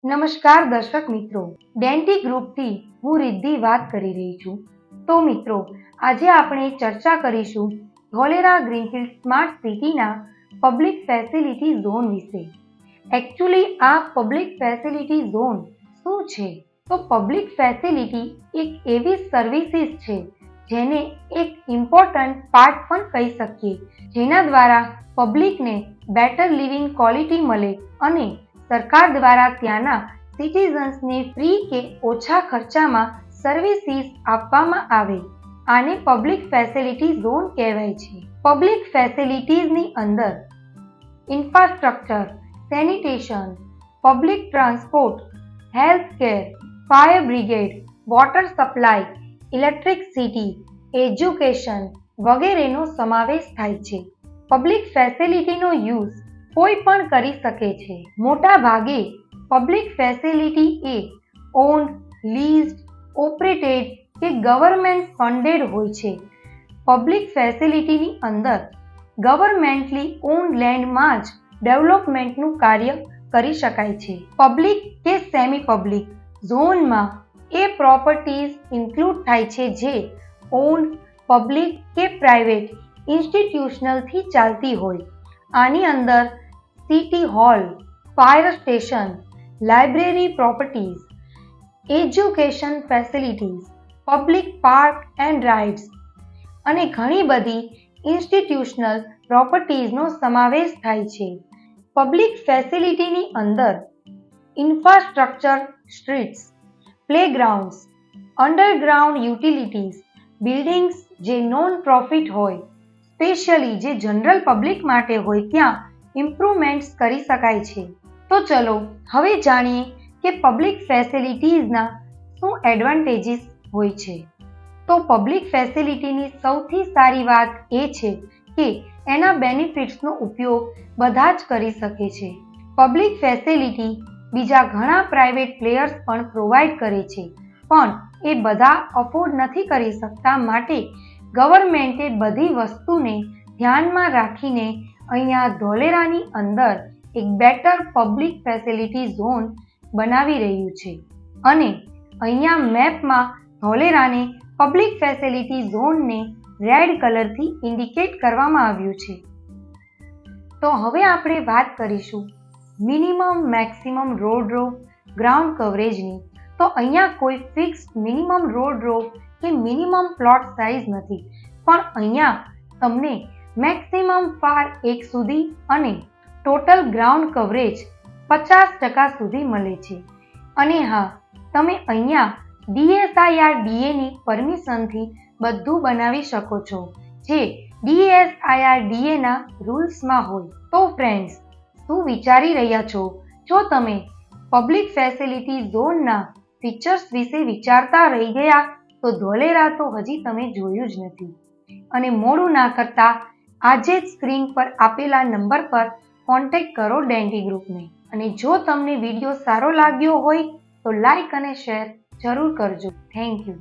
નમસ્કાર દર્શક મિત્રો, ડેન્ટી ગ્રુપથી હું રિદ્ધિ વાત કરી રહી છું. તો મિત્રો, આજે આપણે ચર્ચા કરીશું ધોલેરા ગ્રીનફિલ્ડ સ્માર્ટ સિટીના પબ્લિક ફેસિલિટી ઝોન વિશે. એકચ્યુઅલી આ પબ્લિક ફેસિલિટી ઝોન શું છે? તો પબ્લિક ફેસિલિટી એક એવી સર્વિસીસ છે જેને એક ઇમ્પોર્ટન્ટ પાર્ટ પણ કહી શકીએ, જેના દ્વારા પબ્લિકને બેટર લિવિંગ ક્વોલિટી મળે અને સરકાર દ્વારા ત્યાંના સિટીઝન્સને ફ્રી કે ઓછા ખર્ચામાં સર્વિસીસ આપવામાં આવે. આને પબ્લિક ફેસિલિટી ઝોન કહેવાય છે. પબ્લિક ફેસિલિટીઝની અંદર infrastructure, sanitation, public transport, health care, fire brigade, water supply, electricity, education વગેરેનો સમાવેશ થાય છે. પબ્લિક ફેસિલિટીનો યુઝ કોઈ પણ કરી શકે છે. મોટા ભાગે પબ્લિક ફેસિલિટી એ ઓન્ડ, લીઝડ, ઓપરેટેડ કે ગવર્મેન્ટ ફંડેડ હોય છે. પબ્લિક ફેસિલિટીની અંદર ગવર્મેન્ટલી ઓન્ડ લેન્ડમાં જ ડેવલપમેન્ટનું કાર્ય કરી શકાય છે. પબ્લિક કે સેમી પબ્લિક ઝોનમાં એ પ્રોપર્ટીઝ ઇન્ક્લુડ થાય છે જે ઓન્ડ, પબ્લિક કે પ્રાઇવેટ ઇન્સ્ટિટ્યુશનલથી ચાલતી હોય. આની અંદર city hall, fire station, library properties, education facilities, public park and rides અને ઘણી બધી ઇન્સ્ટિટ્યુશનલ પ્રોપર્ટીઝનો સમાવેશ થાય છે. પબ્લિક ફેસિલિટીની અંદર infrastructure, streets, playgrounds, underground utilities, buildings જે નોન પ્રોફિટ હોય, સ્પેશિયલી જે જનરલ પબ્લિક માટે હોય ત્યાં ઇમ્પ્રુવમેન્ટ્સ કરી શકાય છે. તો ચલો હવે જાણીએ કે પબ્લિક ફેસિલિટીઝના શું એડવાન્ટેજીસ હોય છે. તો પબ્લિક ફેસિલિટીની સૌથી સારી વાત એ છે કે એના બેનિફિટ્સનો ઉપયોગ બધા જ કરી શકે છે. પબ્લિક ફેસિલિટી બીજા ઘણા પ્રાઇવેટ પ્લેયર્સ પણ પ્રોવાઈડ કરે છે, પણ એ બધા અફોર્ડ નથી કરી શકતા. માટે ગવર્મેન્ટે બધી વસ્તુને ધ્યાનમાં રાખીને અહીંયા ધોલેરાની અંદર એક બેટર પબ્લિક ફેસિલિટી ઝોન બનાવી રહ્યું છે અને અહીંયા મેપમાં ધોલેરાને પબ્લિક ફેસિલિટી ઝોનને રેડ કલરથી ઇન્ડિકેટ કરવામાં આવ્યું છે. તો હવે આપણે વાત કરીશું minimum maximum road row ground કવરેજની. તો અહીંયા કોઈ ફિક્સ મિનિમમ રોડ રો કે મિનિમમ પ્લોટ સાઇઝ નથી, પણ અહીંયા તમને મેક્સિમમ ફાર 1 સુધી અને ટોટલ ગ્રાઉન્ડ કવરેજ 50% સુધી મળે છે. અને હા, તમે અહીંયા DSIRDAની પરમિશનથી બધું બનાવી શકો છો, જે DSIRDAના રૂલ્સમાં હોય. તો ફ્રેન્ડ્સ, શું વિચારી રહ્યા છો? જો તમે પબ્લિક ફેસિલિટી ઝોનના ફીચર્સ વિશે વિચારતા રહી ગયા તો ધોલેરા તો હજી તમે જોયું જ નથી. અને મોડું ના કરતા આજે જ સ્ક્રીન પર આપેલા નંબર પર કોન્ટેક્ટ કરો ડેન્ટી ગ્રુપને. અને જો તમને વિડીયો સારો લાગ્યો હોય તો લાઈક અને શેર જરૂર કરજો. Thank you.